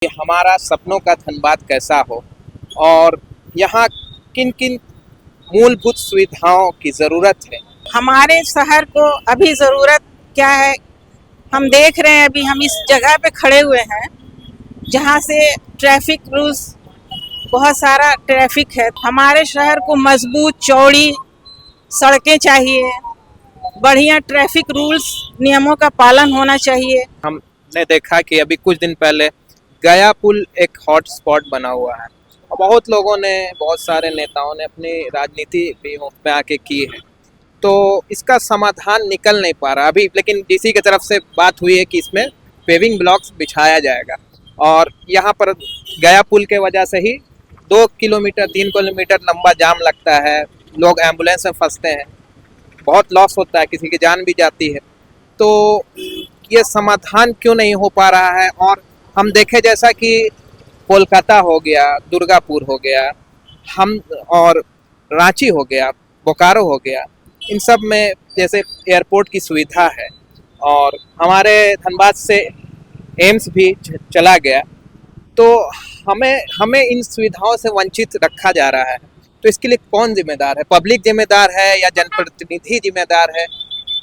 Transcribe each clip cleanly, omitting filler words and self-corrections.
कि हमारा सपनों का धनबाद कैसा हो और यहाँ किन किन मूलभूत सुविधाओं की ज़रूरत है। हमारे शहर को अभी ज़रूरत क्या है, हम देख रहे हैं। अभी हम इस जगह पे खड़े हुए हैं जहाँ से ट्रैफिक रूल्स, बहुत सारा ट्रैफिक है। हमारे शहर को मजबूत चौड़ी सड़कें चाहिए, बढ़िया ट्रैफिक रूल्स नियमों का पालन होना चाहिए। हमने देखा कि अभी कुछ दिन पहले गया पुल एक हॉट स्पॉट बना हुआ है और बहुत लोगों ने, बहुत सारे नेताओं ने अपनी राजनीति भी उसमें आके की है, तो इसका समाधान निकल नहीं पा रहा अभी। लेकिन डीसी की तरफ से बात हुई है कि इसमें पेविंग ब्लॉक्स बिछाया जाएगा और यहाँ पर गया पुल के वजह से ही 2 किलोमीटर 3 किलोमीटर लंबा जाम लगता है, लोग एम्बुलेंस में फंसते हैं, बहुत लॉस होता है, किसी की जान भी जाती है। तो ये समाधान क्यों नहीं हो पा रहा है? और हम देखें जैसा कि कोलकाता हो गया, दुर्गापुर हो गया, हम और रांची हो गया, बोकारो हो गया, इन सब में जैसे एयरपोर्ट की सुविधा है और हमारे धनबाद से एम्स भी चला गया, तो हमें हमें इन सुविधाओं से वंचित रखा जा रहा है। तो इसके लिए कौन जिम्मेदार है? पब्लिक जिम्मेदार है या जनप्रतिनिधि जिम्मेदार है?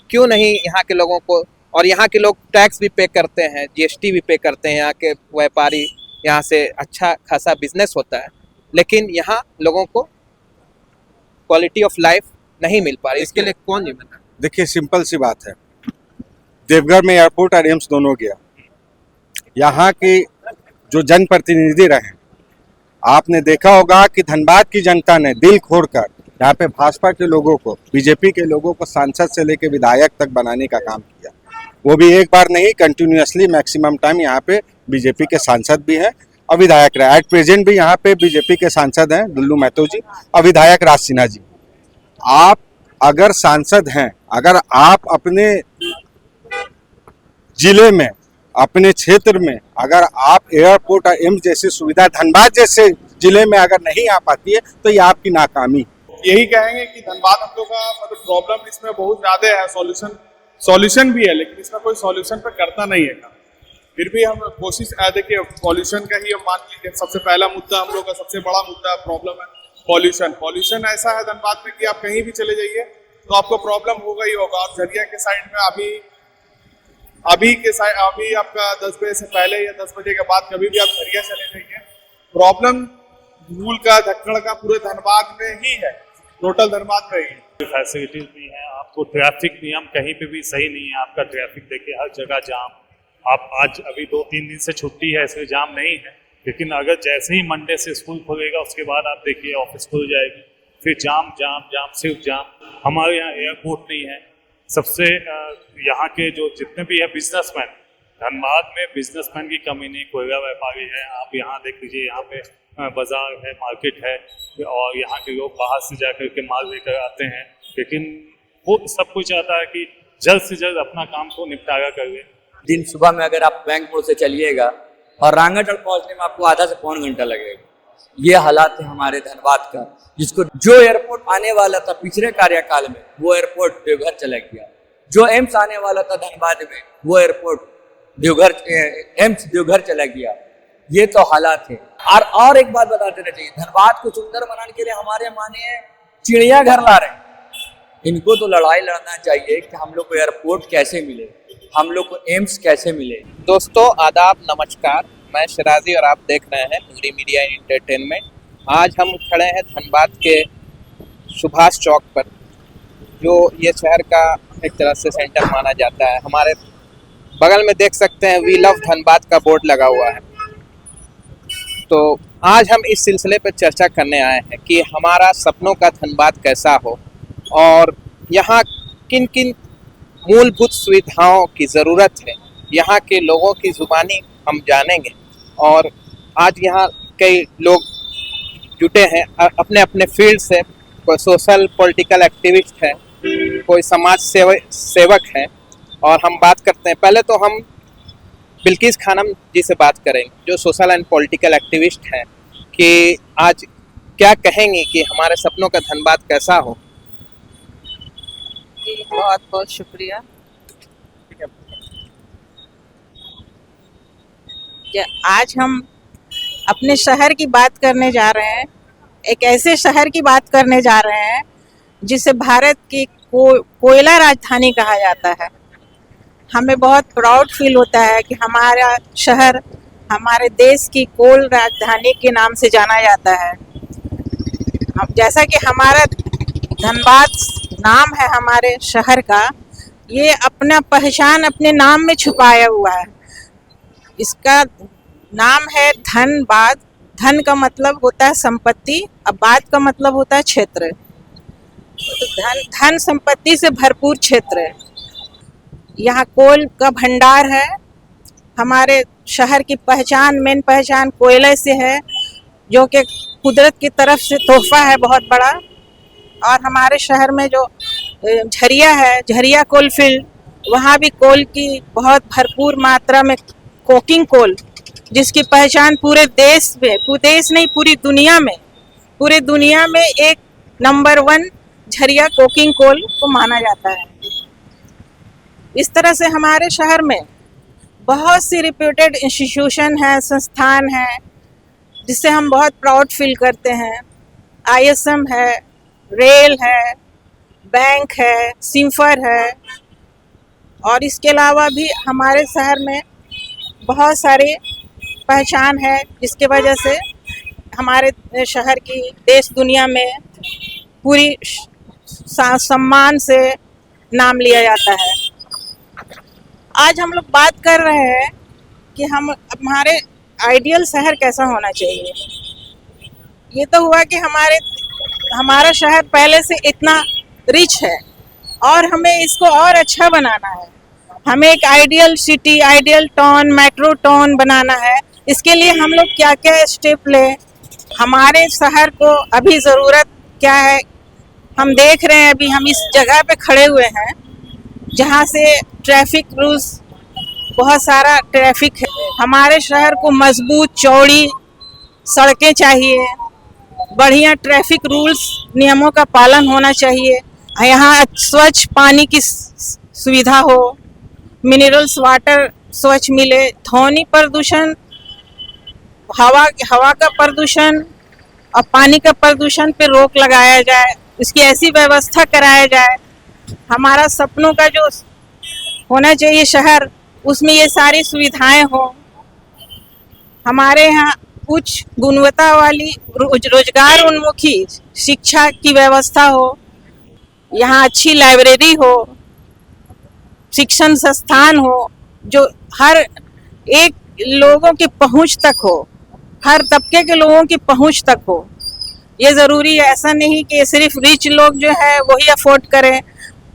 क्यों नहीं यहाँ के लोगों को, और यहाँ के लोग टैक्स भी पे करते हैं, जीएसटी भी पे करते हैं, यहाँ के व्यापारी, यहाँ से अच्छा खासा बिजनेस होता है, लेकिन यहाँ लोगों को क्वालिटी ऑफ लाइफ नहीं मिल पा रही। इसके लिए कौन जिम्मेदार? देखिए, सिंपल सी बात है, देवघर में एयरपोर्ट और एम्स दोनों गया। यहाँ की जो जनप्रतिनिधि रहे, आपने देखा होगा कि धनबाद की जनता ने दिल खोलकर यहाँ पे भाजपा के लोगों को, बीजेपी के लोगों को सांसद से लेकर विधायक तक बनाने का काम किया। वो भी एक बार नहीं, कंटिन्यूअसली मैक्सिमम टाइम यहाँ पे बीजेपी के सांसद भी हैं और विधायक रहे। एट प्रेजेंट भी यहाँ पे बीजेपी के सांसद हैं दुल्लू महतो जी और विधायक राज सिन्हा जी। आप अगर सांसद हैं, अगर आप अपने जिले में, अपने क्षेत्र में, अगर आप एयरपोर्ट और एम्स जैसी सुविधा धनबाद जैसे जिले में अगर नहीं आ पाती है, तो ये आपकी नाकामी। यही कहेंगे कि धनबाद हम लोग का मतलब प्रॉब्लम इसमें बहुत ज्यादा है। सॉल्यूशन भी है, लेकिन इसमें कोई सॉल्यूशन पे करता नहीं है काम। फिर भी हम कोशिश, देखिए पॉल्यूशन का ही हम मान लीजिए सबसे पहला मुद्दा, हम लोग का सबसे बड़ा मुद्दा प्रॉब्लम है पॉल्यूशन ऐसा है धनबाद में कि आप कहीं भी चले जाइए तो आपको प्रॉब्लम होगा ही होगा। आप झरिया के साइड में अभी आपका 10 बजे से पहले या 10 बजे के बाद कभी भी आप झरिया चले जाइए, प्रॉब्लम धूल का, धक्कड़ का पूरे धनबाद में ही है, टोटल धनबाद में ही। फैसिलिटीज भी हैं, आपको ट्रैफिक नियम कहीं पे भी सही नहीं है। आपका ट्रैफिक देखिए हर जगह जाम। आप आज अभी 2-3 दिन से छुट्टी है, इसलिए जाम नहीं है, लेकिन अगर जैसे ही मंडे से स्कूल खुलेगा उसके बाद आप देखिए ऑफिस खुल जाएगी, फिर जाम जाम जाम सिर्फ जाम। हमारे यहाँ एयरपोर्ट नहीं है। सबसे यहाँ के जो जितने भी है बिजनेसमैन, धनबाद में बिजनेसमैन की कमी नहीं, कोयला व्यापारी है। आप यहाँ देख लीजिए, यहाँ पे बाजार है, मार्केट है और यहाँ के लोग बाहर से जाकर के माल लेकर आते हैं, लेकिन वो सब कुछ चाहता है कि जल्द से जल्द अपना काम को निपटारा कर ले। दिन सुबह में अगर आप बैंक मोड़ से चलिएगा और रांगटल पहुंचने में आपको आधा से पौन घंटा लगेगा। ये हालात है हमारे धनबाद का, जिसको जो एयरपोर्ट आने वाला था पिछले कार्यकाल में, वो एयरपोर्ट देवघर चला गया। जो एम्स आने वाला था धनबाद में, वो एयरपोर्ट एम्स देवघर चला गया। ये तो हालात है। और एक बात बता देना चाहिए, धनबाद को सुंदर बनाने के लिए हमारे माननीय चिड़ियाघर ला रहे हैं। इनको तो लड़ाई लड़ना चाहिए कि हम लोग को एयरपोर्ट कैसे मिले, हम लोग को एम्स कैसे मिले। दोस्तों आदाब, नमस्कार, मैं शराजी और आप देख रहे हैं नूरी मीडिया एंटरटेनमेंट। आज हम खड़े हैं धनबाद के सुभाष चौक पर, जो ये शहर का एक तरह से सेंटर माना जाता है। हमारे बगल में देख सकते हैं वी लव धनबाद का बोर्ड लगा हुआ है। तो आज हम इस सिलसिले पर चर्चा करने आए हैं कि हमारा सपनों का धनबाद कैसा हो और यहाँ किन किन मूलभूत सुविधाओं की ज़रूरत है। यहाँ के लोगों की ज़ुबानी हम जानेंगे और आज यहाँ कई लोग जुटे हैं अपने अपने फील्ड से। कोई सोशल पॉलिटिकल एक्टिविस्ट है, कोई समाज सेवक है, और हम बात करते हैं। पहले तो हम बिल्किस खानम जी से बात करेंगे, जो सोशल एंड पॉलिटिकल एक्टिविस्ट हैं, कि आज क्या कहेंगे कि हमारे सपनों का धनबाद कैसा हो। बहुत बहुत शुक्रिया। आज हम अपने शहर की बात करने जा रहे हैं। एक ऐसे शहर की बात करने जा रहे हैं जिसे भारत की कोयला राजधानी कहा जाता है। हमें बहुत प्राउड फील होता है कि हमारा शहर हमारे देश की कोल राजधानी के नाम से जाना जाता है। जैसा कि हमारा धनबाद नाम है हमारे शहर का, ये अपना पहचान अपने नाम में छुपाया हुआ है। इसका नाम है धनबाद। धन का मतलब होता है संपत्ति, और बाद का मतलब होता है क्षेत्र। तो धन संपत्ति से भरपूर क्षेत्र है। यहाँ कोल का भंडार है। हमारे शहर की मेन पहचान कोयले से है, जो कि कुदरत की तरफ से तोहफा है बहुत बड़ा। और हमारे शहर में जो झरिया है, झरिया कोल फील्ड, वहाँ भी कोल की बहुत भरपूर मात्रा में कोकिंग कोल, जिसकी पहचान पूरे देश नहीं पूरी दुनिया में एक नंबर 1 झरिया कोकिंग कोल को माना जाता है। इस तरह से हमारे शहर में बहुत सी रिप्यूटेड इंस्टीट्यूशन हैं, संस्थान हैं, जिससे हम बहुत प्राउड फील करते हैं। ISM है, रेल है, बैंक है, सिम्फर है, और इसके अलावा भी हमारे शहर में बहुत सारे पहचान है, जिसके वजह से हमारे शहर की देश दुनिया में पूरी सम्मान से नाम लिया जाता है। आज हम लोग बात कर रहे हैं कि हमारे आइडियल शहर कैसा होना चाहिए। ये तो हुआ कि हमारा शहर पहले से इतना रिच है और हमें इसको और अच्छा बनाना है। हमें एक ideal city, ideal town, metro town बनाना है। इसके लिए हम लोग क्या क्या स्टेप लें, हमारे शहर को अभी ज़रूरत क्या है, हम देख रहे हैं। अभी हम इस जगह पे खड़े हुए हैं जहाँ से ट्रैफिक रूल्स, बहुत सारा ट्रैफिक है। हमारे शहर को मजबूत चौड़ी सड़कें चाहिए, बढ़िया ट्रैफिक रूल्स नियमों का पालन होना चाहिए। यहाँ स्वच्छ पानी की सुविधा हो, मिनरल्स वाटर स्वच्छ मिले, ध्वनि प्रदूषण, हवा का प्रदूषण और पानी का प्रदूषण पे रोक लगाया जाए, इसकी ऐसी व्यवस्था कराया जाए। हमारा सपनों का जो होना चाहिए शहर, उसमें ये सारी सुविधाएं हो। हमारे यहाँ उच्च गुणवत्ता वाली रोजगार उन्मुखी शिक्षा की व्यवस्था हो, यहाँ अच्छी लाइब्रेरी हो, शिक्षण संस्थान हो, जो हर एक लोगों की पहुंच तक हो, हर तबके के लोगों की पहुंच तक हो। ये ज़रूरी है, ऐसा नहीं कि सिर्फ रिच लोग जो है वही अफोर्ड करें,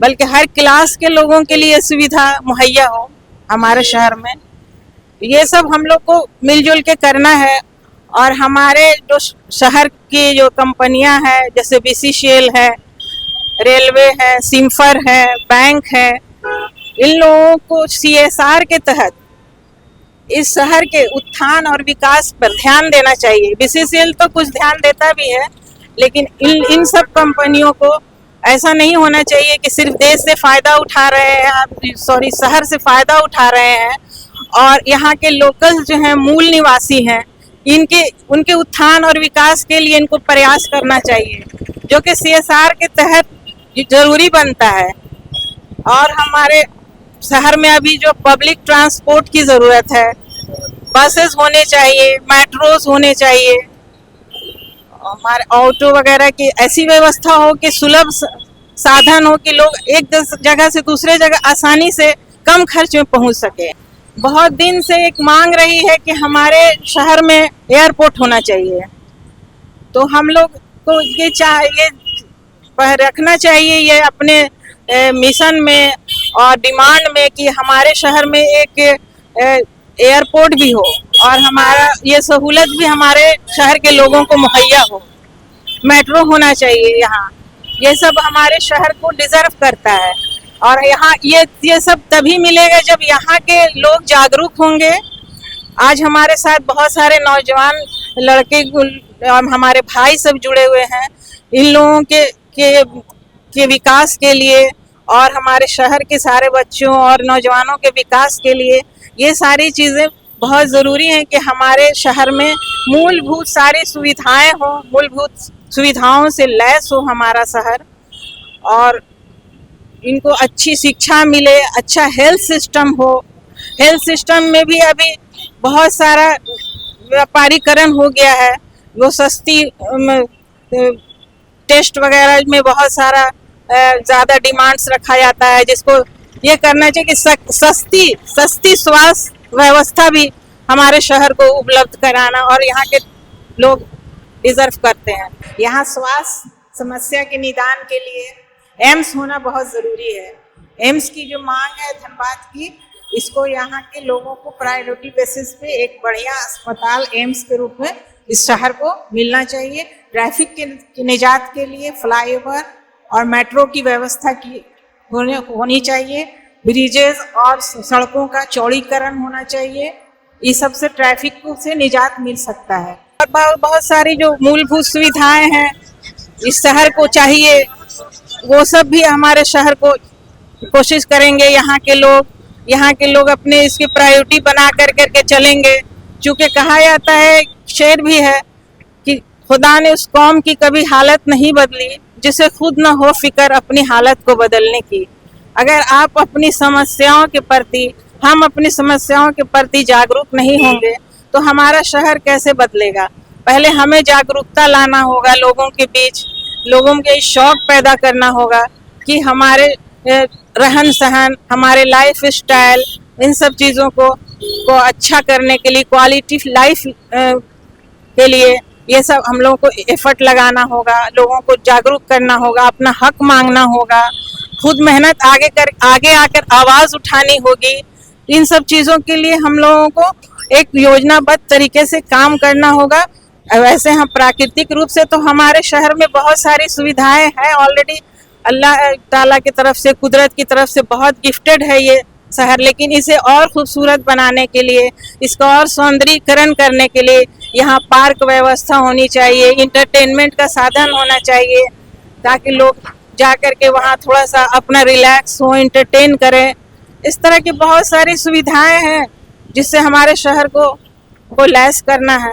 बल्कि हर क्लास के लोगों के लिए सुविधा मुहैया हो हमारे शहर में। ये सब हम लोग को मिलजुल के करना है। और हमारे जो शहर की जो कंपनियां हैं, जैसे BCCL है, रेलवे है, सिम्फर है, बैंक है, इन लोगों को CSR के तहत इस शहर के उत्थान और विकास पर ध्यान देना चाहिए। BCCL तो कुछ ध्यान देता भी है, लेकिन इन सब कंपनियों को ऐसा नहीं होना चाहिए कि सिर्फ देश से फ़ायदा उठा रहे हैं, शहर से फ़ायदा उठा रहे हैं, और यहाँ के लोकल जो हैं, मूल निवासी हैं, उनके उत्थान और विकास के लिए इनको प्रयास करना चाहिए, जो कि CSR के तहत ज़रूरी बनता है। और हमारे शहर में अभी जो पब्लिक ट्रांसपोर्ट की ज़रूरत है, बसेस होने चाहिए, मेट्रोस होने चाहिए, हमारे ऑटो वगैरह की ऐसी व्यवस्था हो कि सुलभ साधन हो कि लोग एक जगह से दूसरे जगह आसानी से कम खर्च में पहुंच सके। बहुत दिन से एक मांग रही है कि हमारे शहर में एयरपोर्ट होना चाहिए, तो हम लोग को ये रखना चाहिए ये अपने मिशन में और डिमांड में कि हमारे शहर में एक एयरपोर्ट भी हो और हमारा ये सहूलत भी हमारे शहर के लोगों को मुहैया हो। मेट्रो होना चाहिए यहाँ, ये सब हमारे शहर को डिजर्व करता है। और यहाँ ये सब तभी मिलेगा जब यहाँ के लोग जागरूक होंगे। आज हमारे साथ बहुत सारे नौजवान लड़के, हमारे भाई सब जुड़े हुए हैं इन लोगों के विकास के लिए और हमारे शहर के सारे बच्चों और नौजवानों के विकास के लिए। ये सारी चीज़ें बहुत ज़रूरी है कि हमारे शहर में मूलभूत सारी सुविधाएं हो, मूलभूत सुविधाओं से लैस हो हमारा शहर, और इनको अच्छी शिक्षा मिले, अच्छा हेल्थ सिस्टम हो। हेल्थ सिस्टम में भी अभी बहुत सारा व्यापारीकरण हो गया है, वो सस्ती टेस्ट वगैरह में बहुत सारा ज़्यादा डिमांड्स रखा जाता है, जिसको ये करना चाहिए कि सस्ती स्वास्थ्य व्यवस्था भी हमारे शहर को उपलब्ध कराना, और यहाँ के लोग डिजर्व करते हैं। यहाँ स्वास्थ्य समस्या के निदान के लिए एम्स होना बहुत ज़रूरी है। एम्स की जो मांग है धनबाद की, इसको यहाँ के लोगों को प्रायोरिटी बेसिस पे एक बढ़िया अस्पताल एम्स के रूप में इस शहर को मिलना चाहिए। ट्रैफिक के निजात के लिए फ्लाईओवर और मेट्रो की व्यवस्था की होनी चाहिए। ब्रिजेज और सड़कों का चौड़ीकरण होना चाहिए। इस सब से ट्रैफिक से निजात मिल सकता है। और बहुत सारी जो मूलभूत सुविधाएं हैं इस शहर को चाहिए, वो सब भी हमारे शहर को कोशिश करेंगे। यहाँ के लोग अपने इसकी प्रायोरिटी बना करके चलेंगे। चूँकि कहा जाता है, शेर भी है कि खुदा ने उस कौम की कभी हालत नहीं बदली जिसे खुद न हो फिक्र अपनी हालत को बदलने की। अगर आप अपनी समस्याओं के प्रति, हम अपनी समस्याओं के प्रति जागरूक नहीं होंगे तो हमारा शहर कैसे बदलेगा। पहले हमें जागरूकता लाना होगा लोगों के बीच, लोगों के शौक पैदा करना होगा कि हमारे रहन सहन, हमारे लाइफ स्टाइल, इन सब चीज़ों को अच्छा करने के लिए, क्वालिटी लाइफ के लिए ये सब हम लोगों को एफर्ट लगाना होगा, लोगों को जागरूक करना होगा, अपना हक मांगना होगा, खुद मेहनत आगे आकर आवाज़ उठानी होगी। इन सब चीज़ों के लिए हम लोगों को एक योजनाबद्ध तरीके से काम करना होगा। वैसे हम प्राकृतिक रूप से तो हमारे शहर में बहुत सारी सुविधाएं हैं ऑलरेडी, अल्लाह ताला की तरफ से, कुदरत की तरफ से बहुत गिफ्टेड है ये शहर, लेकिन इसे और खूबसूरत बनाने के लिए, इसका और सौंदर्यीकरण करने के लिए यहाँ पार्क व्यवस्था होनी चाहिए, इंटरटेनमेंट का साधन होना चाहिए, ताकि लोग जा कर के वहाँ थोड़ा सा अपना रिलैक्स हो, इंटरटेन करें। इस तरह की बहुत सारी सुविधाएं हैं जिससे हमारे शहर को लैस करना है।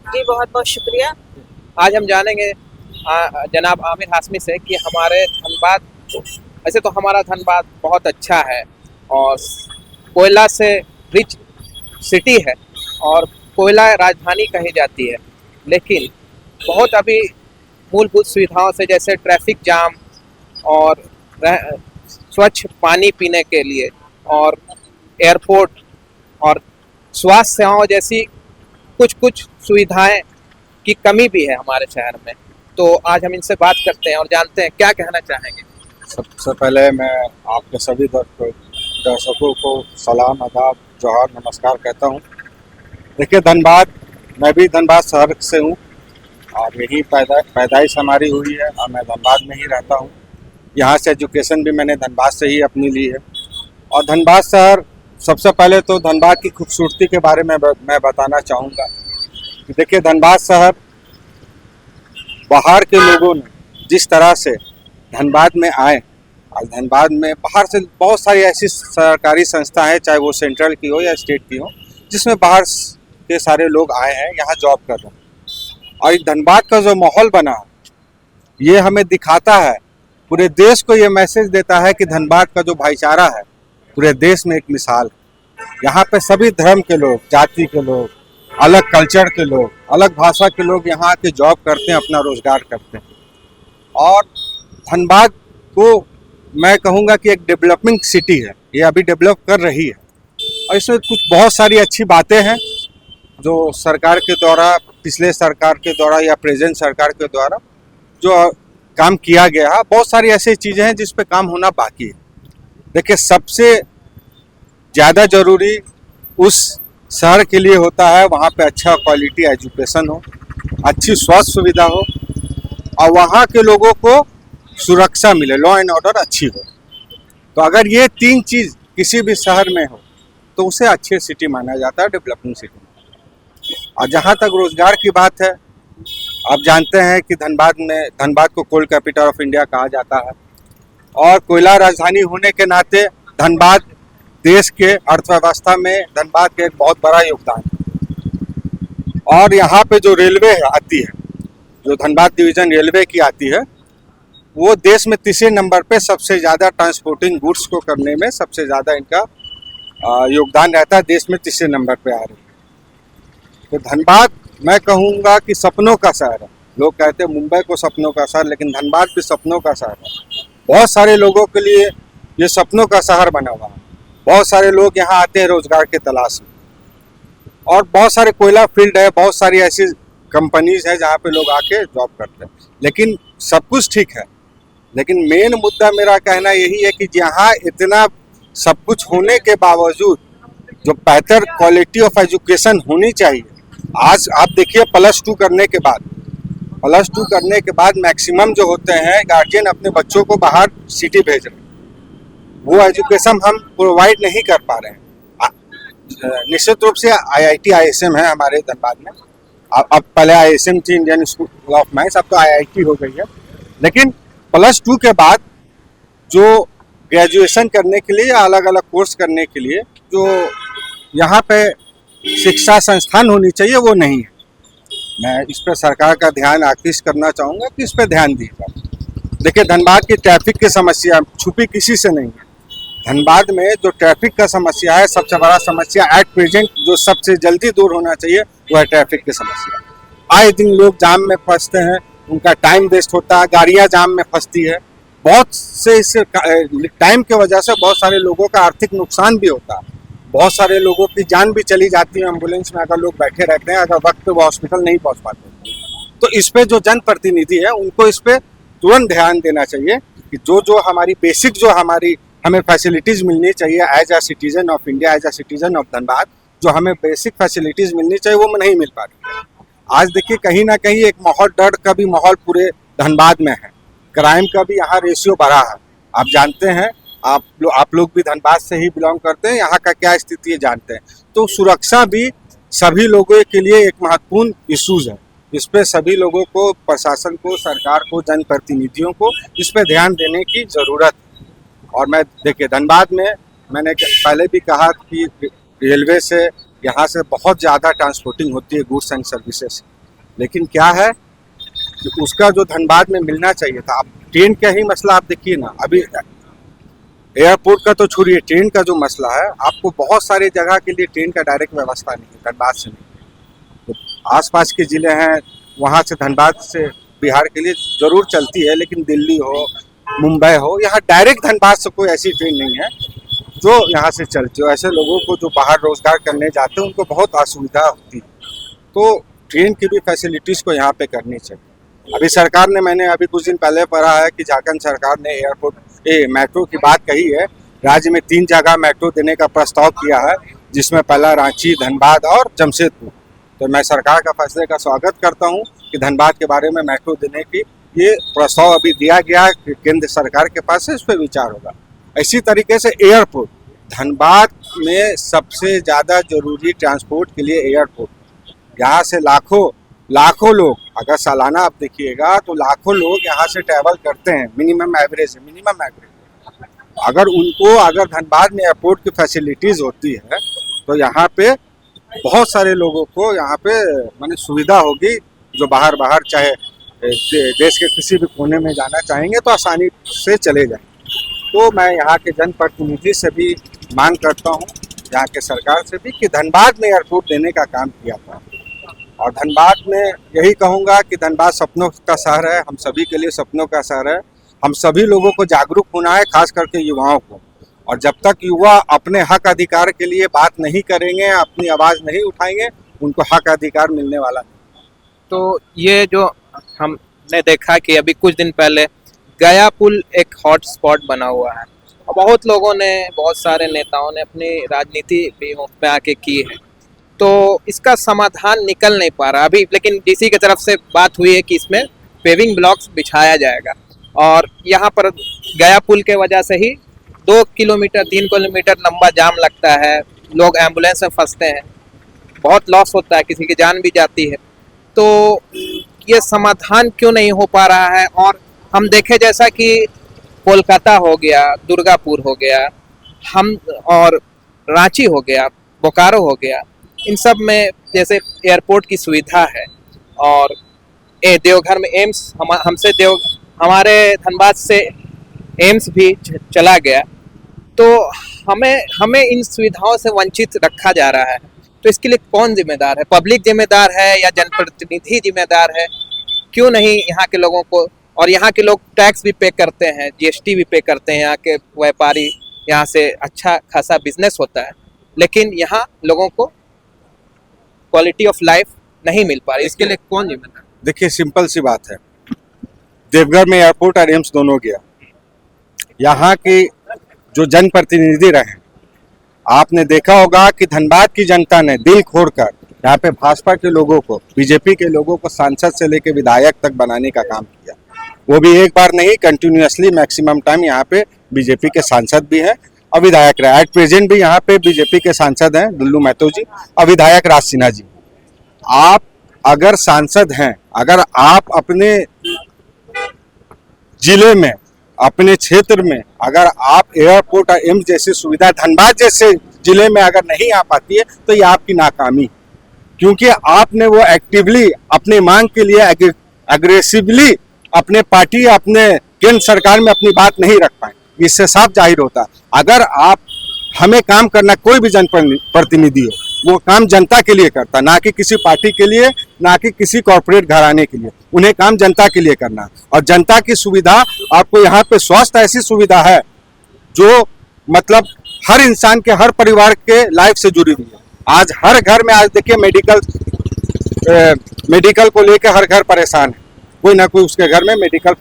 जी बहुत बहुत शुक्रिया। आज हम जानेंगे जनाब आमिर हाशमी से कि हमारे धनबाद, वैसे तो हमारा धनबाद बहुत अच्छा है और कोयला से रिच सिटी है और कोयला राजधानी कही जाती है, लेकिन बहुत अभी मूलभूत सुविधाओं से, जैसे ट्रैफिक जाम और स्वच्छ पानी पीने के लिए और एयरपोर्ट और स्वास्थ्य सेवाओं जैसी कुछ सुविधाएं की कमी भी है हमारे शहर में। तो आज हम इनसे बात करते हैं और जानते हैं क्या कहना चाहेंगे। सबसे पहले मैं आपके सभी दर्शकों को सलाम, आदाब, जोहार, नमस्कार कहता हूँ। देखिए, धनबाद, मैं भी धनबाद शहर से हूँ और यही पैदाइश हमारी हुई है और मैं धनबाद में ही रहता हूँ। यहाँ से एजुकेशन भी मैंने धनबाद से ही अपनी ली है। और धनबाद शहर, सबसे पहले तो धनबाद की खूबसूरती के बारे में मैं बताना चाहूँगा। देखिए, धनबाद शहर, बाहर के लोगों ने जिस तरह से धनबाद में आए, और धनबाद में बाहर से बहुत सारी ऐसी सरकारी संस्था हैं, चाहे वो सेंट्रल की हो या स्टेट की हो, जिसमें बाहर के सारे लोग आए हैं, यहाँ जॉब कर रहे हैं। और धनबाद का जो माहौल बना है, ये हमें दिखाता है, पूरे देश को ये मैसेज देता है कि धनबाद का जो भाईचारा है पूरे देश में एक मिसाल है। यहाँ पे सभी धर्म के लोग, जाति के लोग, अलग कल्चर के लोग, अलग भाषा के लोग यहाँ आके जॉब करते हैं, अपना रोजगार करते हैं। और धनबाद को मैं कहूँगा कि एक डेवलपिंग सिटी है, ये अभी डेवलप कर रही है और इसमें कुछ बहुत सारी अच्छी बातें हैं जो सरकार के द्वारा, पिछले सरकार के द्वारा या प्रेजेंट सरकार के द्वारा जो काम किया गया है। बहुत सारी ऐसी चीज़ें हैं जिस पे काम होना बाकी है। देखिए, सबसे ज़्यादा ज़रूरी उस शहर के लिए होता है वहाँ पे अच्छा क्वालिटी एजुकेशन हो, अच्छी स्वास्थ्य सुविधा हो और वहाँ के लोगों को सुरक्षा मिले, लॉ एंड ऑर्डर अच्छी हो। तो अगर ये तीन चीज़ किसी भी शहर में हो तो उसे अच्छी सिटी माना जाता है, डेवलपिंग सिटी। और जहाँ तक रोजगार की बात है, आप जानते हैं कि धनबाद को कोल कैपिटल ऑफ इंडिया कहा जाता है और कोयला राजधानी होने के नाते धनबाद देश के अर्थव्यवस्था में धनबाद का एक बहुत बड़ा योगदान है। और यहाँ पे जो रेलवे आती है, जो धनबाद डिवीजन रेलवे की आती है, वो देश में तीसरे नंबर पे सबसे ज़्यादा ट्रांसपोर्टिंग गुड्स को करने में सबसे ज़्यादा इनका योगदान रहता है, देश में तीसरे नंबर पे आ रही है। तो धनबाद मैं कहूँगा कि सपनों का शहर है। लोग कहते हैं मुंबई को सपनों का शहर, लेकिन धनबाद भी सपनों का शहर है। बहुत सारे लोगों के लिए ये सपनों का शहर बना हुआ है। बहुत सारे लोग यहाँ आते हैं रोजगार की तलाश में, और बहुत सारे कोयला फील्ड है, बहुत सारी ऐसी कंपनीज है जहाँ पे लोग आके जॉब करते हैं। लेकिन सब कुछ ठीक है, लेकिन मेन मुद्दा मेरा कहना यही है कि यहाँ इतना सब कुछ होने के बावजूद जो बेहतर क्वालिटी ऑफ एजुकेशन होनी चाहिए, आज आप देखिए +2 करने के बाद मैक्सिमम जो होते हैं गार्जियन अपने बच्चों को बाहर सिटी भेज रहे हैं, वो एजुकेशन हम प्रोवाइड नहीं कर पा रहे हैं। निश्चित रूप से IIT ISM है हमारे धनबाद में। अब पहले ISM थी, इंडियन स्कूल ऑफ माइंस, अब तो IIT हो गई है। लेकिन +2 के बाद जो ग्रेजुएशन करने के लिए या अलग अलग कोर्स करने के लिए जो यहाँ पे शिक्षा संस्थान होनी चाहिए, वो नहीं है। मैं इस पर सरकार का ध्यान आकृष्ट करना चाहूँगा कि इस पर ध्यान दीजिए। देखिए, धनबाद की ट्रैफिक की समस्या छुपी किसी से नहीं है। धनबाद में जो ट्रैफिक का समस्या है, सबसे बड़ा समस्या एट प्रेजेंट जो सबसे जल्दी दूर होना चाहिए, वो है ट्रैफिक की समस्या। आए दिन लोग जाम में फंसते हैं, उनका टाइम वेस्ट होता है, गाड़ियाँ जाम में फंसती है। बहुत से इस टाइम की वजह से बहुत सारे लोगों का आर्थिक नुकसान भी होता है। बहुत सारे लोगों की जान भी चली जाती है एम्बुलेंस में, अगर लोग बैठे रहते हैं, अगर वक्त पे वो हॉस्पिटल नहीं पहुंच पाते। तो इस पे जो जनप्रतिनिधि है, उनको इस पे तुरंत ध्यान देना चाहिए कि जो हमारी बेसिक जो हमें फैसिलिटीज़ मिलनी चाहिए as a citizen of India, as a citizen of Dhanbad, जो हमें बेसिक फैसिलिटीज़ मिलनी चाहिए, वो नहीं मिल पा रही। आज देखिए, कहीं ना कहीं एक माहौल, डर का भी माहौल पूरे धनबाद में है। क्राइम का भी यहाँ रेशियो बढ़ा है। आप जानते हैं, आप लोग भी धनबाद से ही बिलोंग करते हैं, यहाँ का क्या स्थिति है जानते हैं। तो सुरक्षा भी सभी लोगों के लिए एक महत्वपूर्ण इशूज़ है। इस पे सभी लोगों को, प्रशासन को, सरकार को, जनप्रतिनिधियों को इस पे ध्यान देने की ज़रूरत है। और मैं देखिए, धनबाद में मैंने पहले भी कहा कि रेलवे से यहाँ से बहुत ज़्यादा ट्रांसपोर्टिंग होती है गुड्स एंड सर्विसेज, लेकिन क्या है कि उसका जो धनबाद में मिलना चाहिए था। अब ट्रेन का ही मसला आप देखिए ना, अभी एयरपोर्ट का तो छोड़िए, ट्रेन का जो मसला है, आपको बहुत सारी जगह के लिए ट्रेन का डायरेक्ट व्यवस्था नहीं है, धनबाद से नहीं। तो आसपास के ज़िले हैं, वहाँ से धनबाद से बिहार के लिए ज़रूर चलती है, लेकिन दिल्ली हो, मुंबई हो, यहाँ डायरेक्ट धनबाद से कोई ऐसी ट्रेन नहीं है जो यहाँ से चलती हो। ऐसे लोगों को जो बाहर रोजगार करने जाते हैं, उनको बहुत असुविधा होती है। तो ट्रेन की भी फैसिलिटीज़ को यहाँ पे करनी चाहिए। अभी सरकार ने, मैंने अभी कुछ दिन पहले पढ़ा है कि झारखंड सरकार ने मेट्रो की बात कही है। राज्य में 3 जगह मेट्रो देने का प्रस्ताव किया है, जिसमें पहला रांची, धनबाद और जमशेदपुर। तो मैं सरकार का फैसले का स्वागत करता हूँ कि धनबाद के बारे में मेट्रो देने की ये प्रस्ताव अभी दिया गया, केंद्र सरकार के पास है, इस पर विचार होगा। इसी तरीके से एयरपोर्ट, धनबाद में सबसे ज़्यादा जरूरी ट्रांसपोर्ट के लिए एयरपोर्ट। यहाँ से लाखों लोग, अगर सालाना आप देखिएगा तो लाखों लोग यहाँ से ट्रैवल करते हैं, मिनिमम एवरेज। अगर धनबाद में एयरपोर्ट की फैसिलिटीज़ होती है तो यहाँ पे बहुत सारे लोगों को यहाँ पे माने सुविधा होगी, जो बाहर चाहे देश के किसी भी कोने में जाना चाहेंगे तो आसानी से चले जाएंगे। तो मैं यहाँ के जनप्रतिनिधि से भी मांग करता हूँ, यहाँ के सरकार से भी, कि धनबाद में एयरपोर्ट देने का काम किया था। और धनबाद में यही कहूँगा कि धनबाद सपनों का शहर है, हम सभी के लिए सपनों का शहर है। हम सभी लोगों को जागरूक होना है, खास करके युवाओं को। और जब तक युवा अपने हक अधिकार के लिए बात नहीं करेंगे, अपनी आवाज़ नहीं उठाएंगे, उनको हक अधिकार मिलने वाला नहीं। तो ये जो हमने देखा कि अभी कुछ दिन पहले गया पुल एक हॉट स्पॉट बना हुआ है, और बहुत लोगों ने, बहुत सारे नेताओं ने अपनी राजनीति भी उस पर आके की है। तो इसका समाधान निकल नहीं पा रहा अभी, लेकिन डीसी की तरफ से बात हुई है कि इसमें पेविंग ब्लॉक्स बिछाया जाएगा। और यहाँ पर गया पुल के वजह से ही 2 किलोमीटर 3 किलोमीटर लंबा जाम लगता है, लोग एम्बुलेंस में फंसते हैं, बहुत लॉस होता है, किसी की जान भी जाती है। तो ये समाधान क्यों नहीं हो पा रहा है? और हम देखें जैसा कि कोलकाता हो गया, दुर्गापुर हो गया, और रांची हो गया, बोकारो हो गया, इन सब में जैसे एयरपोर्ट की सुविधा है और देवघर में एम्स हमारे धनबाद से एम्स भी चला गया, तो हमें इन सुविधाओं से वंचित रखा जा रहा है। तो इसके लिए कौन जिम्मेदार है? पब्लिक जिम्मेदार है या जनप्रतिनिधि जिम्मेदार है? क्यों नहीं यहाँ के लोगों को, और यहाँ के लोग टैक्स भी पे करते हैं, जीएसटी भी पे करते हैं, यहाँ के व्यापारी, यहाँ से अच्छा खासा बिजनेस होता है, लेकिन यहाँ लोगों को क्वालिटी ऑफ लाइफ नहीं मिल पा रही। इसके लिए कौन जिम्मेदार? देखिए, सिंपल सी बात है, देवघर में एयरपोर्ट और एम्स दोनों गया। यहाँ की जो जनप्रतिनिधि रहे, आपने देखा होगा कि धनबाद की जनता ने दिल खोलकर यहाँ पे भाजपा के लोगों को, बीजेपी के लोगों को सांसद से लेकर विधायक तक बनाने का काम किया। वो भी एक बार नहीं, कंटिन्यूअसली मैक्सिमम टाइम यहाँ पे बीजेपी के सांसद भी हैं और विधायक रहे। एट प्रेजेंट भी यहाँ पे बीजेपी के सांसद हैं दुल्लू महतो जी और विधायक राज सिन्हा जी। आप अगर सांसद हैं, अगर आप अपने जिले में, अपने क्षेत्र में, अगर आप एयरपोर्ट और एम्स जैसी सुविधा धनबाद जैसे जिले में अगर नहीं आ पाती है, तो ये आपकी नाकामी, क्योंकि आपने वो एक्टिवली अपनी मांग के लिए एग्रेसिवली अपने पार्टी, अपने केंद्र सरकार में अपनी बात नहीं रख पाए। इससे साफ जाहिर होता है, अगर आप हमें काम करना, कोई भी जनप्रतिनिधि हो, वो काम जनता के लिए करता, ना कि किसी पार्टी के लिए, ना कि किसी कॉर्पोरेट घराने के लिए। उन्हें काम जनता के लिए करना, और जनता की सुविधा, आपको यहाँ पे स्वास्थ्य ऐसी सुविधा है जो मतलब हर इंसान के, हर परिवार के लाइफ से जुड़ी हुई है। आज हर घर में, आज देखिए मेडिकल को लेकर हर घर परेशान है, कोई ना कोई उसके घर में मेडिकल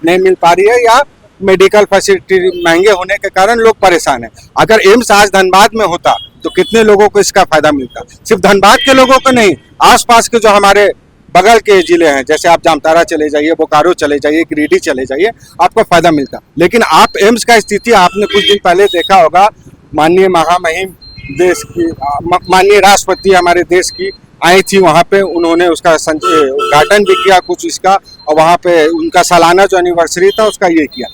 नहीं मिल पा रही है या मेडिकल फैसिलिटी महंगे होने के कारण लोग परेशान हैं। अगर एम्स आज धनबाद में होता तो कितने लोगों को इसका फायदा मिलता। सिर्फ धनबाद के लोगों को नहीं, आसपास के जो हमारे बगल के जिले हैं, जैसे आप जामताड़ा चले जाइए, बोकारो चले जाइए, गिरिडीह चले जाइए, आपको फायदा मिलता। लेकिन आप एम्स का स्थिति आपने कुछ दिन पहले देखा होगा, माननीय महामहिम देश की, माननीय राष्ट्रपति हमारे देश की आई थी वहाँ पे, उन्होंने उसका उद्घाटन भी किया कुछ इसका, और वहाँ पे उनका सालाना जो एनिवर्सरी था उसका ये किया।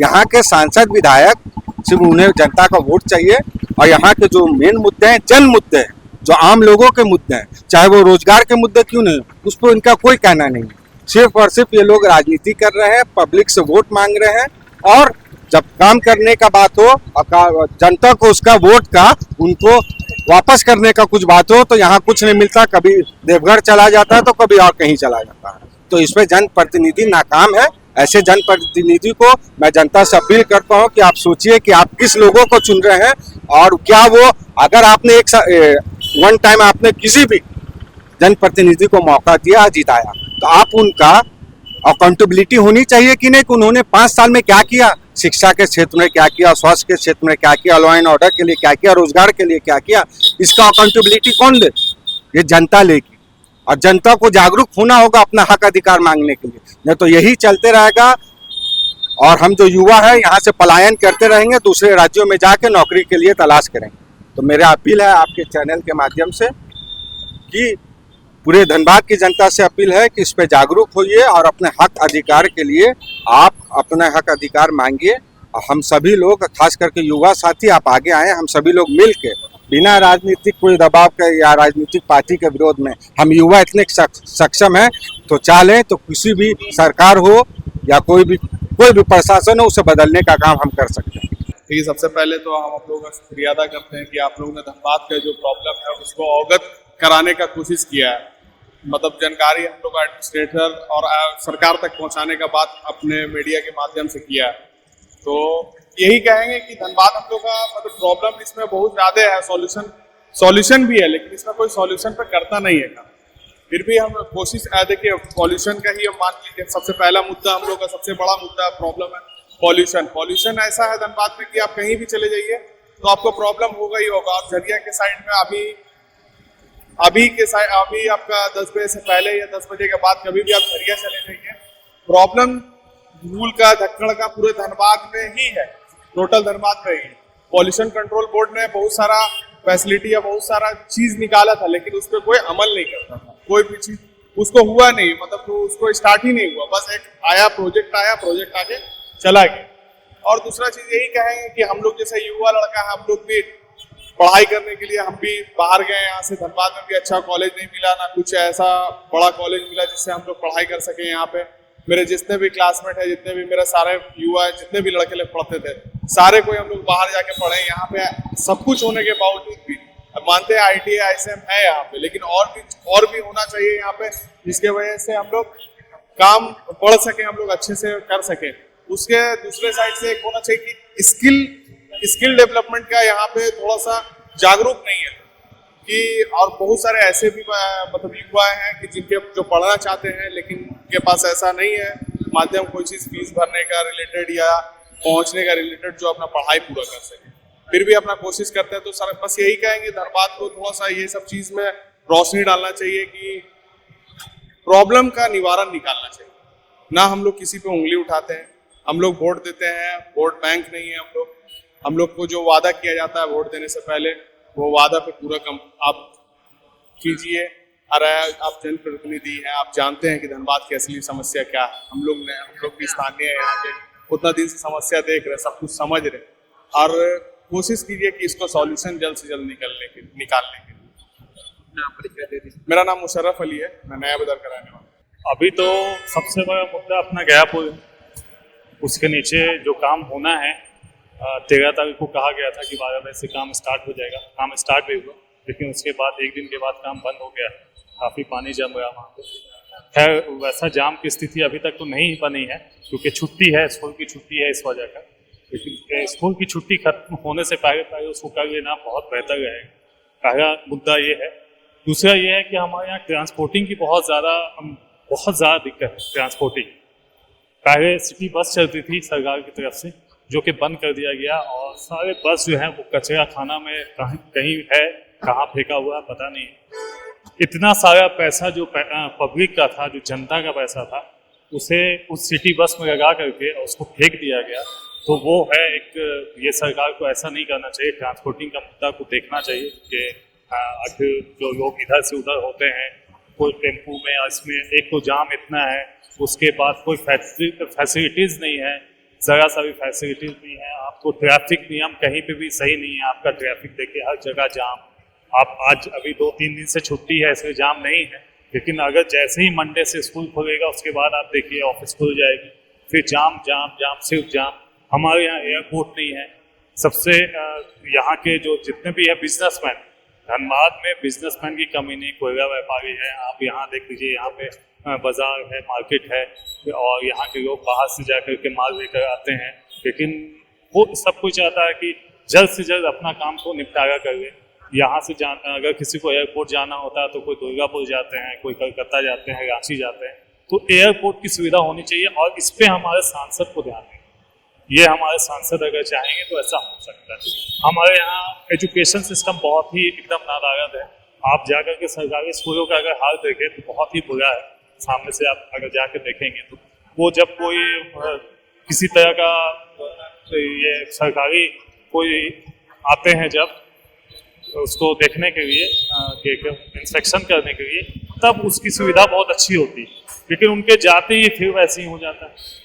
यहाँ के सांसद विधायक सिर्फ उन्हें जनता का वोट चाहिए, और यहाँ के जो मेन मुद्दे हैं, जन मुद्दे हैं, जो आम लोगों के मुद्दे हैं, चाहे वो रोजगार के मुद्दे क्यों नहीं, उस पर इनका कोई कहना नहीं। सिर्फ और सिर्फ ये लोग राजनीति कर रहे हैं, पब्लिक से वोट मांग रहे हैं, और जब काम करने का बात हो, जनता को उसका वोट का उनको वापस करने का कुछ बात हो, तो यहाँ कुछ नहीं मिलता। कभी देवघर चला जाता है तो कभी और कहीं चला जाता है। तो इसमें जनप्रतिनिधि नाकाम है। ऐसे जनप्रतिनिधि को मैं जनता से अपील करता हूँ कि आप सोचिए कि आप किस लोगों को चुन रहे हैं, और क्या वो, अगर आपने वन टाइम आपने किसी भी जनप्रतिनिधि को मौका दिया, जिताया, तो आप उनका अकाउंटेबिलिटी होनी चाहिए कि नहीं, कि उन्होंने 5 साल में क्या किया, शिक्षा के क्षेत्र में क्या किया, स्वास्थ्य के क्षेत्र में क्या किया, लॉ एंड ऑर्डर के लिए क्या किया, रोजगार के लिए क्या किया। इसका अकाउंटेबिलिटी कौन ले? ये जनता लेगी, और जनता को जागरूक होना होगा अपना हक अधिकार मांगने के लिए। नहीं तो यही चलते रहेगा, और हम जो युवा है यहाँ से पलायन करते रहेंगे, दूसरे राज्यों में जाके नौकरी के लिए तलाश करेंगे। तो मेरा अपील है आपके चैनल के माध्यम से कि पूरे धनबाद की जनता से अपील है कि इस पे जागरूक होइए, और अपने हक अधिकार के लिए आप अपना हक अधिकार मांगिए। और हम सभी लोग, खास करके युवा साथी, आप आगे आए, हम सभी लोग मिल के, बिना राजनीतिक कोई दबाव के या राजनीतिक पार्टी के विरोध में, हम युवा इतने सक्षम हैं, तो चाहें तो किसी भी सरकार हो या कोई भी प्रशासन हो, उसे बदलने का काम हम कर सकते हैं। ठीक, सबसे पहले तो हम आप लोगों का शुक्रिया अदा करते हैं कि आप लोगों ने धनबाद का जो प्रॉब्लम है उसको अवगत कराने का कोशिश किया है। मतलब जानकारी हम लोग एडमिनिस्ट्रेटर और सरकार तक पहुंचाने का बात अपने मीडिया के माध्यम से किया है। तो यही कहेंगे कि धनबाद हम लोग का मतलब प्रॉब्लम इसमें बहुत ज़्यादा है, सॉल्यूशन भी है, लेकिन इसमें कोई सॉल्यूशन पर करता नहीं है काम। फिर भी हम कोशिश, देखिए पॉल्यूशन का ही हम मान लीजिए सबसे पहला मुद्दा, हम लोग का सबसे बड़ा मुद्दा प्रॉब्लम है पॉल्यूशन ऐसा है धनबाद में कि आप कहीं भी चले जाइए तो आपको प्रॉब्लम होगा ही होगा। आप झरिया के साइड में अभी आपका 10 बजे से पहले या 10 बजे के बाद कभी भी आप झरिया चले जाइए, प्रॉब्लम धूल का, धक्कड़ का पूरे धनबाद में ही है, टोटल धनबाद में ही। पॉल्यूशन कंट्रोल बोर्ड ने बहुत सारा फैसिलिटी या बहुत सारा चीज निकाला था, लेकिन उस पर कोई अमल नहीं करता था, कोई भी चीज उसको हुआ नहीं, मतलब तो उसको स्टार्ट ही नहीं हुआ। बस एक प्रोजेक्ट आगे चला गया। और दूसरा चीज यही कहेंगे कि हम लोग जैसे युवा लड़का है, हम लोग भी पढ़ाई करने के लिए हम भी बाहर गए यहाँ से। धनबाद में भी अच्छा कॉलेज नहीं मिला, ना कुछ ऐसा बड़ा कॉलेज मिला जिससे हम लोग पढ़ाई कर सके। यहाँ पे मेरे जितने भी क्लासमेट है, जितने भी मेरे सारे युवा है, जितने भी लड़के लोग पढ़ते थे, सारे कोई हम लोग बाहर जाके पढ़े। यहाँ पे सब कुछ होने के बावजूद भी अब मानते हैं ITI ISM है यहाँ पे, लेकिन और भी होना चाहिए यहाँ पे, जिसके वजह से हम लोग काम पढ़ सके, हम लोग अच्छे से कर सके। उसके दूसरे साइड से एक होना चाहिए कि स्किल डेवलपमेंट का यहाँ पे थोड़ा सा जागरूक नहीं है कि, और बहुत सारे ऐसे भी मतलब युवा हैं कि जिनके जो पढ़ना चाहते हैं लेकिन उनके पास ऐसा नहीं है माध्यम, कोई चीज फीस भरने का रिलेटेड या पहुंचने का रिलेटेड जो अपना पढ़ाई पूरा कर सके। फिर भी अपना कोशिश करते हैं। तो सर बस यही कहेंगे धनबाद को थोड़ा सा ये सब चीज में रोशनी डालना चाहिए कि प्रॉब्लम का निवारण निकालना चाहिए। ना हम लोग किसी पे उंगली उठाते हैं, हम लोग वोट देते हैं, वोट बैंक नहीं है हम लोग को जो वादा किया जाता है वोट देने से पहले, वो वादा पे पूरा आप कीजिए। और आप जनप्रतिनिधि हैं, आप जानते हैं कि धनबाद की असली समस्या क्या है। हम लोग भी स्थानीय है यहाँ के, उतना दिन से समस्या देख रहे, सब कुछ समझ रहे, और कोशिश कीजिए कि इसको सॉल्यूशन जल्द से जल्द निकालने के लिए। मेरा नाम मुशर्रफ अली है, मैं नया बाजार का रहने वाला। अभी तो सबसे बड़ा मुद्दा अपना गया पुल, उसके नीचे जो काम होना है 13 तारीख को कहा गया था कि 12 बजे से काम स्टार्ट हो जाएगा। काम स्टार्ट भी हुआ, लेकिन उसके बाद एक दिन के बाद काम बंद हो गया। काफ़ी पानी जम गया वहाँ पे। खैर वैसा जाम की स्थिति अभी तक तो नहीं बनी है, क्योंकि छुट्टी है, स्कूल की छुट्टी है इस वजह का। लेकिन स्कूल की छुट्टी खत्म होने से पहले उसको कर लेना बहुत बेहतर रहेगा। पहला मुद्दा ये है। दूसरा ये है कि हमारे यहाँ ट्रांसपोर्टिंग की बहुत ज़्यादा दिक्कत है। ट्रांसपोर्टिंग पहले सिटी बस चलती थी सरकार की तरफ से, जो कि बंद कर दिया गया, और सारे बस जो हैं वो कचरा खाना में कहीं है, कहाँ फेंका हुआ है पता नहीं। इतना सारा पैसा जो पब्लिक का था, जो जनता का पैसा था, उसे उस सिटी बस में लगा करके उसको फेंक दिया गया। तो वो है एक, ये सरकार को ऐसा नहीं करना चाहिए। ट्रांसपोर्टिंग का मुद्दा को देखना चाहिए कि आखिर जो लोग इधर से उधर होते हैं, कोई टेम्पू में, इसमें एक तो जाम इतना है, उसके बाद कोई फैसिलिटीज़ नहीं है, ज़रा सा भी फैसिलिटीज़ नहीं है। आपको ट्रैफिक नियम कहीं पे भी सही नहीं है। आपका ट्रैफिक देखिए हर जगह जाम। आप आज अभी 2-3 दिन से छुट्टी है, इसलिए जाम नहीं है, लेकिन अगर जैसे ही मंडे से स्कूल खुलेगा उसके बाद आप देखिए ऑफिस खुल जाएगी, फिर जाम जाम जाम सिर्फ जाम। हमारे यहाँ एयरपोर्ट नहीं है। सबसे यहाँ के जो जितने भी है बिजनेसमैन, धनबाद में बिजनेसमैन की कमी नहीं, कोयला व्यापारी है। आप यहाँ देख लीजिए, यहाँ पे बाजार है, मार्केट है, और यहाँ के लोग बाहर से जाकर के माल लेकर आते हैं। लेकिन वो सब कुछ चाहता है कि जल्द से जल्द अपना काम को निपटारा कर ले। यहाँ से अगर किसी को एयरपोर्ट जाना होता है तो कोई दुर्गापुर जाते हैं, कोई कलकत्ता जाते हैं, रांची जाते हैं। तो एयरपोर्ट की सुविधा होनी चाहिए, और इस पर हमारे सांसद को ध्यान दें। ये हमारे सांसद अगर चाहेंगे तो ऐसा हो सकता है। हमारे यहाँ एजुकेशन सिस्टम बहुत ही एकदम नादारद है। आप जाकर के सरकारी स्कूलों का अगर हाल देखें तो बहुत ही बुरा है। सामने से आप अगर जाकर देखेंगे तो वो जब कोई किसी तरह का ये सरकारी कोई आते हैं जब उसको देखने के लिए, इंस्पेक्शन करने के लिए, तब उसकी सुविधा बहुत अच्छी होती है, लेकिन उनके जाते ही फिर वैसे ही हो जाता है।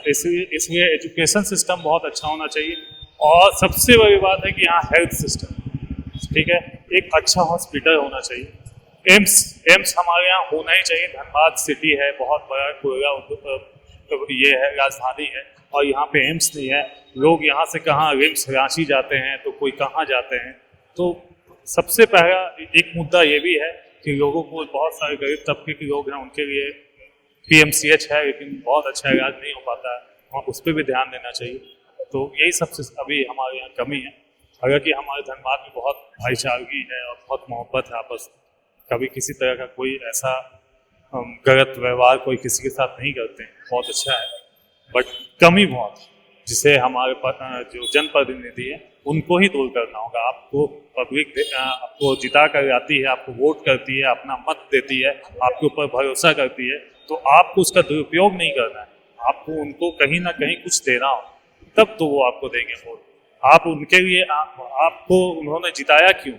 इसलिए एजुकेशन सिस्टम बहुत अच्छा होना चाहिए। और सबसे बड़ी बात है कि यहाँ हेल्थ सिस्टम, ठीक है, एक अच्छा हॉस्पिटल होना चाहिए। एम्स हमारे यहाँ होना ही चाहिए। धनबाद सिटी है, बहुत बड़ा कोयला ये है, राजधानी है, और यहाँ पे एम्स नहीं है। लोग यहाँ से कहाँ रिम्स रांची जाते हैं, तो कोई कहाँ जाते हैं। तो सबसे पहला एक मुद्दा ये भी है कि लोगों को, बहुत सारे गरीब तबके के लोग हैं, उनके लिए PMCH है, लेकिन बहुत अच्छा इलाज नहीं हो पाता है, और उस पर भी ध्यान देना चाहिए। तो यही सबसे अभी हमारे यहाँ कमी है। हालांकि हमारे धनबाद में बहुत भाईचारगी है और बहुत मोहब्बत है आपस में। कभी किसी तरह का कोई ऐसा गलत व्यवहार कोई किसी के साथ नहीं करते हैं, बहुत अच्छा है। बट कमी बहुत, जिसे हमारे जो जनप्रतिनिधि है उनको ही दूर करना होगा। आपको पब्लिक आपको जिता कर आती है, आपको वोट करती है, अपना मत देती है, आपके ऊपर भरोसा करती है, तो आपको उसका दुरुपयोग नहीं करना है। आपको उनको कहीं ना कहीं कुछ देना हो, तब तो वो आपको देंगे वोट। आप उनके लिए आपको उन्होंने जिताया क्यों?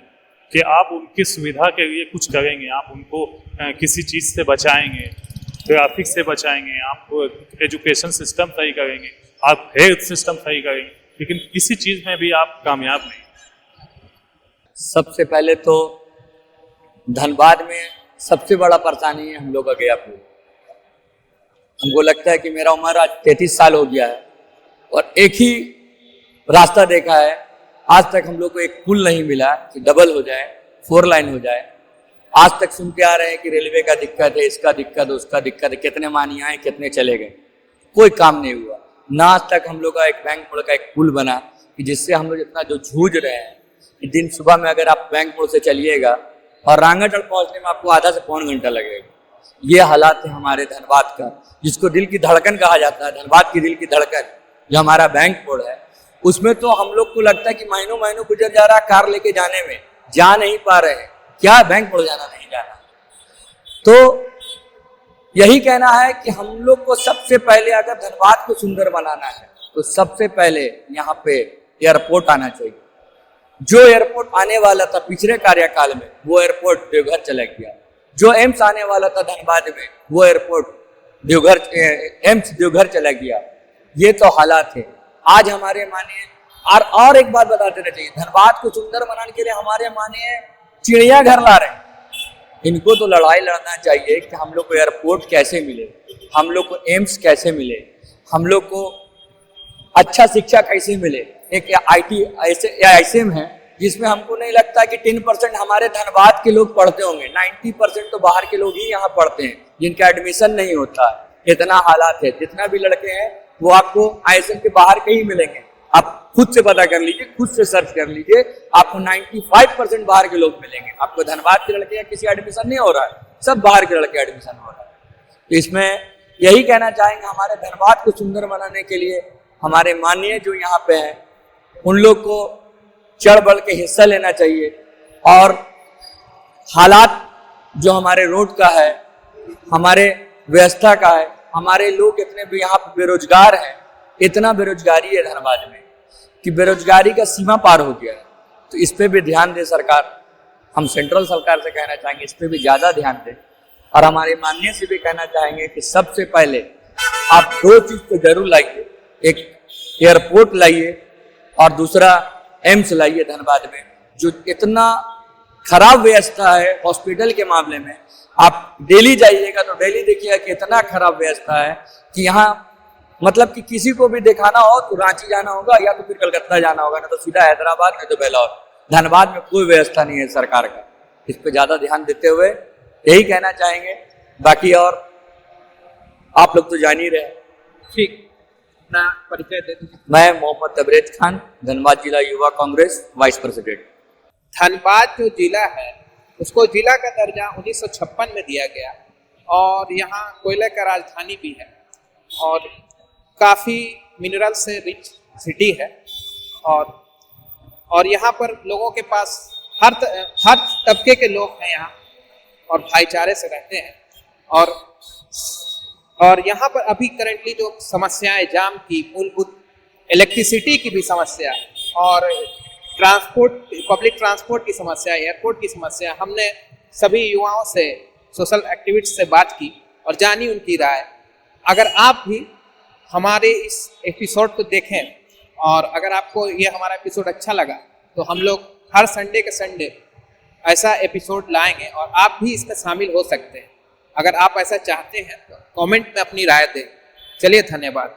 कि आप उनकी सुविधा के लिए कुछ करेंगे, आप उनको किसी चीज़ से बचाएंगे, ट्रैफिक से बचाएंगे, आप एजुकेशन सिस्टम सही करेंगे, आप हेल्थ सिस्टम सही करेंगे, लेकिन किसी चीज़ में भी आप कामयाब नहीं। सबसे पहले तो धनबाद में सबसे बड़ा परेशानी है हम लोग का गया पुल। हमको लगता है कि मेरा उम्र आज 33 साल हो गया है और एक ही रास्ता देखा है, आज तक हम लोग को एक पुल नहीं मिला कि डबल हो जाए, 4 लाइन हो जाए। आज तक सुनते आ रहे हैं कि रेलवे का दिक्कत है, इसका दिक्कत है, उसका दिक्कत है, कितने मानी आए कितने चले गए, कोई काम नहीं हुआ। ना आज तक हम लोग का एक बैंक मोड़ का एक पुल बना कि जिससे हम लोग इतना जो जूझ रहे हैं कि दिन सुबह में अगर आप बैंक मोड़ से चलिएगा और रांगटल पहुंचने में आपको आधा से पौन घंटा लगेगा। ये हालात है हमारे धनबाद का, जिसको दिल की धड़कन कहा जाता है, धनबाद की दिल की धड़कन जो हमारा बैंक मोड़ है। उसमें तो हम लोग को लगता है कि महीनों महीनों गुजर जा रहा है कार लेके जाने में, जा नहीं पा रहे हैं, क्या बैंक मोड़ जाना नहीं जाना। तो यही कहना है कि हम लोग को सबसे पहले अगर धनबाद को सुंदर बनाना है तो सबसे पहले यहाँ पे एयरपोर्ट आना चाहिए। जो एयरपोर्ट आने वाला था पिछले कार्यकाल में वो एयरपोर्ट देवघर चला गया। जो एम्स आने वाला था धनबाद में वो एयरपोर्ट एम्स देवघर चला गया। ये तो हालात है आज हमारे माननीय। और एक बात बताते रहना चाहिए, धनबाद को सुंदर बनाने के लिए हमारे माननीय चिड़ियाघर ला रहे हैं। इनको तो लड़ाई लड़ना चाहिए कि हम लोग को एयरपोर्ट कैसे मिले, हम लोग को एम्स कैसे मिले, हम लोग को अच्छा शिक्षा कैसे मिले। एक IT ऐसे में है जिसमें हमको नहीं लगता कि 10% हमारे धनबाद के लोग पढ़ते होंगे, 90% तो बाहर के लोग ही यहाँ पढ़ते हैं जिनका एडमिशन नहीं होता। इतना हालात है, जितना भी लड़के हैं वो आपको ISM के बाहर के ही मिलेंगे। आप खुद से पता कर लीजिए, खुद से सर्च कर लीजिए, आपको 95% बाहर के लोग मिलेंगे। आपको धनबाद के लड़के किसी एडमिशन नहीं हो रहा है, सब बाहर के लड़के एडमिशन हो रहा है। तो इसमें यही कहना चाहेंगे, हमारे धनबाद को सुंदर बनाने के लिए हमारे माननीय जो यहाँ पे हैं उन लोग को चढ़ बढ़ के हिस्सा लेना चाहिए। और हालात जो हमारे रोड का है, हमारे व्यवस्था का है, हमारे लोग इतने भी यहाँ पे बेरोजगार हैं, इतना बेरोजगारी है धनबाद में कि बेरोजगारी का सीमा पार हो गया है। तो इस पे भी ध्यान दे सरकार। हम सेंट्रल सरकार से कहना चाहेंगे इस पे भी ज्यादा ध्यान दें। और हमारे माननीय से भी कहना चाहेंगे कि सबसे पहले आप 2 चीज तो जरूर लाइए, एक एयरपोर्ट लाइए और दूसरा एम्स लाइए धनबाद में। जो इतना खराब व्यवस्था है हॉस्पिटल के मामले में, आप दिल्ली जाइएगा तो दिल्ली देखिएगा कि इतना खराब व्यवस्था है कि यहाँ मतलब कि किसी को भी दिखाना हो तो रांची जाना होगा या तो फिर कलकत्ता जाना होगा, ना तो सीधा हैदराबाद, नहीं तो बेलौर। धनबाद में कोई व्यवस्था नहीं है सरकार का। इस पे ज्यादा ध्यान देते हुए यही कहना चाहेंगे। बाकी और आप लोग तो जान ही रहे। ठीक, अपना परिचय दे दीजिए। मैं मोहम्मद तबरेज खान, धनबाद जिला युवा कांग्रेस वाइस प्रेसिडेंट। धनबाद जो जिला है उसको जिला का दर्जा 1956 में दिया गया और यहाँ कोयले का राजधानी भी है और काफ़ी मिनरल से रिच सिटी है। और यहाँ पर लोगों के पास हर तबके के लोग हैं यहाँ और भाईचारे से रहते हैं। और यहाँ पर अभी करंटली जो समस्याएं जाम की, मूलभूत इलेक्ट्रिसिटी की भी समस्या और ट्रांसपोर्ट, पब्लिक ट्रांसपोर्ट की समस्या, एयरपोर्ट की समस्या, हमने सभी युवाओं से, सोशल एक्टिविस्ट से बात की और जानी उनकी राय। अगर आप भी हमारे इस एपिसोड को देखें और अगर आपको ये हमारा एपिसोड अच्छा लगा तो हम लोग हर संडे के संडे ऐसा एपिसोड लाएंगे और आप भी इसमें शामिल हो सकते हैं। अगर आप ऐसा चाहते हैं तो कमेंट में अपनी राय दें। चलिए, धन्यवाद।